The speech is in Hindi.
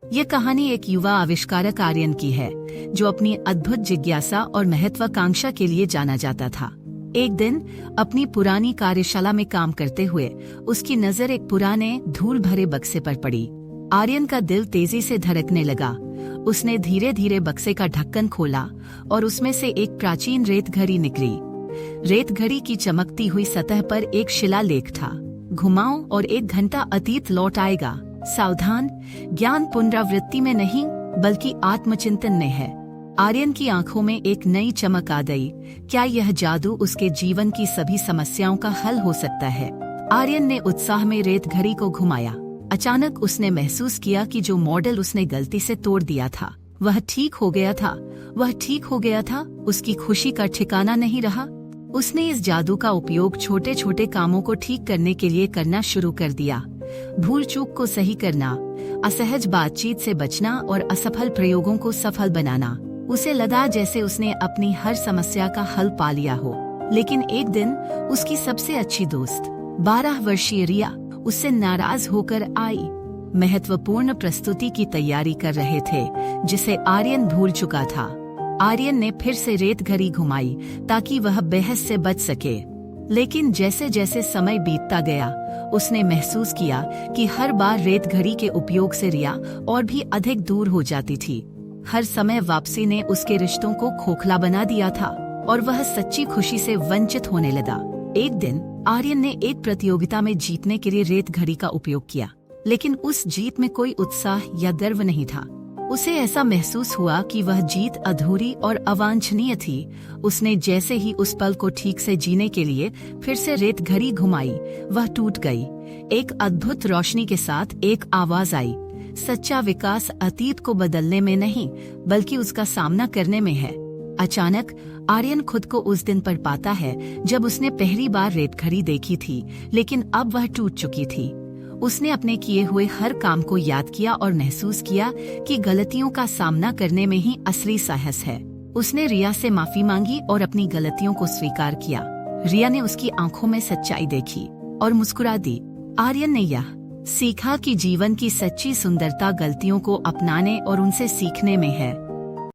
ये कहानी एक युवा आविष्कारक आर्यन की है, जो अपनी अद्भुत जिज्ञासा और महत्वाकांक्षा के लिए जाना जाता था। एक दिन अपनी पुरानी कार्यशाला में काम करते हुए उसकी नजर एक पुराने धूल भरे बक्से पर पड़ी। आर्यन का दिल तेजी से धड़कने लगा। उसने धीरे धीरे बक्से का ढक्कन खोला और उसमें से एक प्राचीन रेत घड़ी निकली। रेत घड़ी की चमकती हुई सतह पर एक शिलालेख था, घुमाओ और 1 घंटा अतीत लौट आएगा। सावधान, ज्ञान पुनरावृत्ति में नहीं बल्कि आत्मचिंतन में है। आर्यन की आंखों में एक नई चमक आ गई। क्या यह जादू उसके जीवन की सभी समस्याओं का हल हो सकता है? आर्यन ने उत्साह में रेत घड़ी को घुमाया। अचानक उसने महसूस किया कि जो मॉडल उसने गलती से तोड़ दिया था वह ठीक हो गया था। उसकी खुशी का ठिकाना नहीं रहा। उसने इस जादू का उपयोग छोटे छोटे कामों को ठीक करने के लिए करना शुरू कर दिया। भूल चूक को सही करना, असहज बातचीत से बचना और असफल प्रयोगों को सफल बनाना। उसे लगा जैसे उसने अपनी हर समस्या का हल पा लिया हो। लेकिन एक दिन उसकी सबसे अच्छी दोस्त 12 वर्षीय रिया उससे नाराज होकर आई। महत्वपूर्ण प्रस्तुति की तैयारी कर रहे थे जिसे आर्यन भूल चुका था। आर्यन ने फिर से रेत घड़ी घुमाई ताकि वह बहस से बच सके। लेकिन जैसे जैसे समय बीतता गया उसने महसूस किया कि हर बार रेत घड़ी के उपयोग से रिया और भी अधिक दूर हो जाती थी। हर समय वापसी ने उसके रिश्तों को खोखला बना दिया था और वह सच्ची खुशी से वंचित होने लगा। एक दिन आर्यन ने एक प्रतियोगिता में जीतने के लिए रेत घड़ी का उपयोग किया, लेकिन उस जीत में कोई उत्साह या गर्व नहीं था। उसे ऐसा महसूस हुआ कि वह जीत अधूरी और अवांछनीय थी। उसने जैसे ही उस पल को ठीक से जीने के लिए फिर से रेत घड़ी घुमाई, वह टूट गई। एक अद्भुत रोशनी के साथ एक आवाज आई, सच्चा विकास अतीत को बदलने में नहीं बल्कि उसका सामना करने में है। अचानक आर्यन खुद को उस दिन पर पाता है जब उसने पहली बार रेत घड़ी देखी थी, लेकिन अब वह टूट चुकी थी। उसने अपने किए हुए हर काम को याद किया और महसूस किया कि गलतियों का सामना करने में ही असली साहस है। उसने रिया से माफी मांगी और अपनी गलतियों को स्वीकार किया। रिया ने उसकी आंखों में सच्चाई देखी और मुस्कुरा दी। आर्यन ने यह सीखा कि जीवन की सच्ची सुंदरता गलतियों को अपनाने और उनसे सीखने में है।